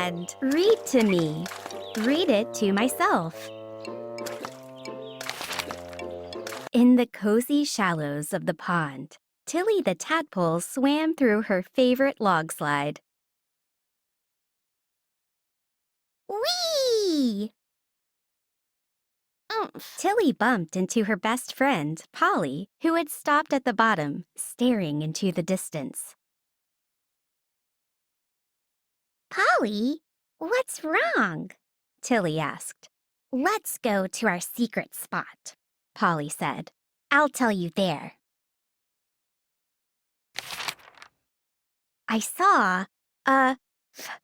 friend. Read to me. Read it to myself. In the cozy shallows of the pond, Tilly the tadpole swam through her favorite log slide. Whee! Tilly bumped into her best friend, Polly, who had stopped at the bottom, staring into the distance. Polly, what's wrong? Tilly asked. Let's go to our secret spot, Polly said. I'll tell you there. I saw a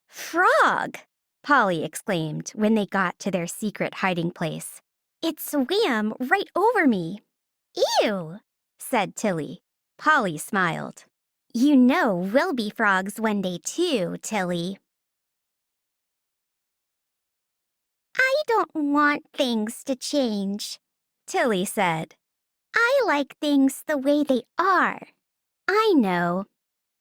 frog, Polly exclaimed when they got to their secret hiding place. It swam right over me. Ew, said Tilly. Polly smiled. You know we'll be frogs one day too, Tilly. I don't want things to change, Tilly said. I like things the way they are. I know,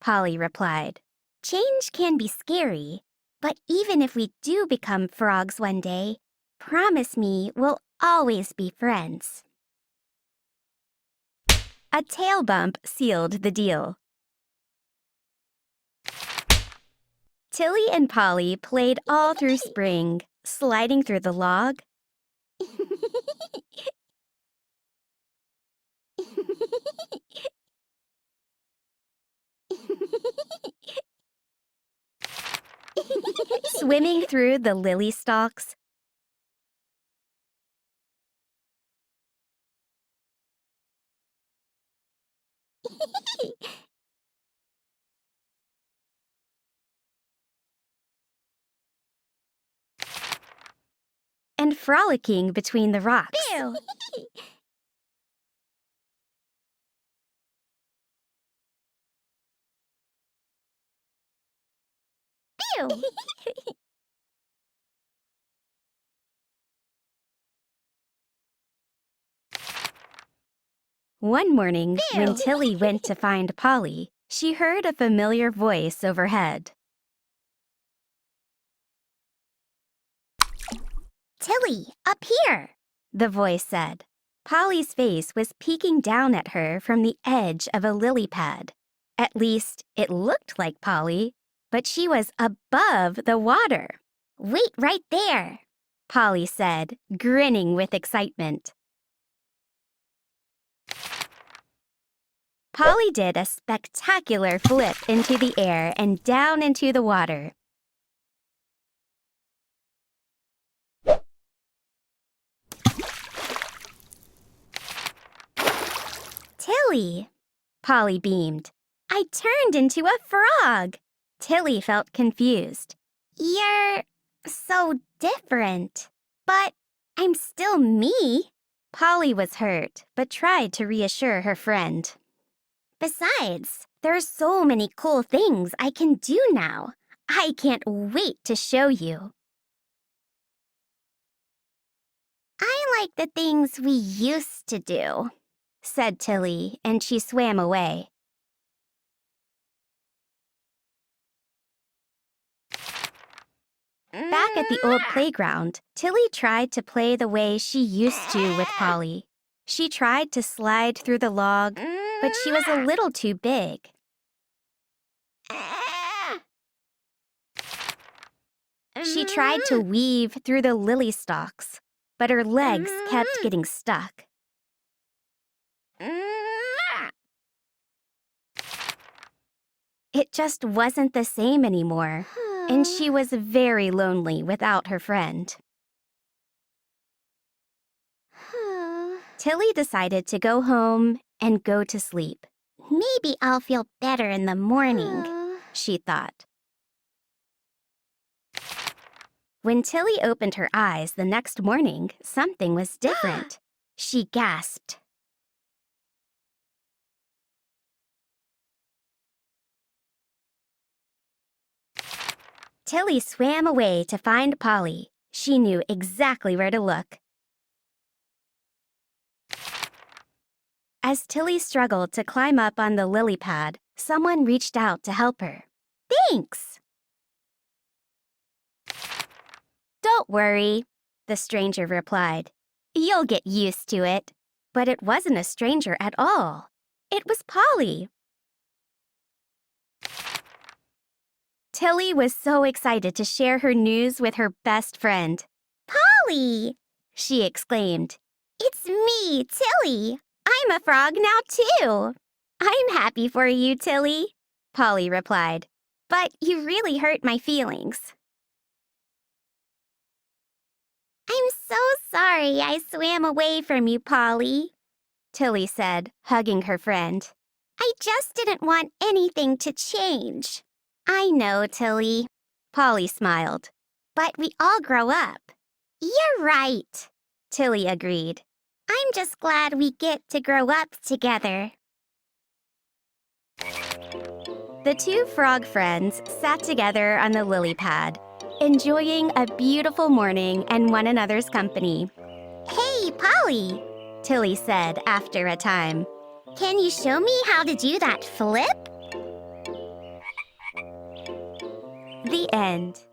Polly replied. Change can be scary, but even if we do become frogs one day, promise me we'll always be friends. A tail bump sealed the deal. Tilly and Polly played all through spring, sliding through the log, swimming through the lily stalks, and frolicking between the rocks. Pew! Pew! One morning, when Tilly went to find Polly, she heard a familiar voice overhead. Tilly, up here, the voice said. Polly's face was peeking down at her from the edge of a lily pad. At least, it looked like Polly, but she was above the water. Wait right there, Polly said, grinning with excitement. Polly did a spectacular flip into the air and down into the water. Tilly, Polly beamed. I turned into a frog. Tilly felt confused. You're so different, but I'm still me. Polly was hurt, but tried to reassure her friend. Besides, there are so many cool things I can do now. I can't wait to show you. I like the things we used to do, said Tilly, and she swam away. Back at the old playground, Tilly tried to play the way she used to with Polly. She tried to slide through the log, but she was a little too big. She tried to weave through the lily stalks, but her legs kept getting stuck. It just wasn't the same anymore, and she was very lonely without her friend. Tilly decided to go home and go to sleep. Maybe I'll feel better in the morning, she thought. When Tilly opened her eyes the next morning, something was different. She gasped. Tilly swam away to find Polly. She knew exactly where to look. As Tilly struggled to climb up on the lily pad, someone reached out to help her. Thanks! Don't worry, the stranger replied. You'll get used to it. But it wasn't a stranger at all. It was Polly. Tilly was so excited to share her news with her best friend. Polly! She exclaimed. It's me, Tilly. I'm a frog now, too. I'm happy for you, Tilly, Polly replied. But you really hurt my feelings. I'm so sorry I swam away from you, Polly, Tilly said, hugging her friend. I just didn't want anything to change. I know, Tilly, Polly smiled. But we all grow up. You're right, Tilly agreed. I'm just glad we get to grow up together. The two frog friends sat together on the lily pad, enjoying a beautiful morning and one another's company. Hey, Polly, Tilly said after a time. Can you show me how to do that flip? The end.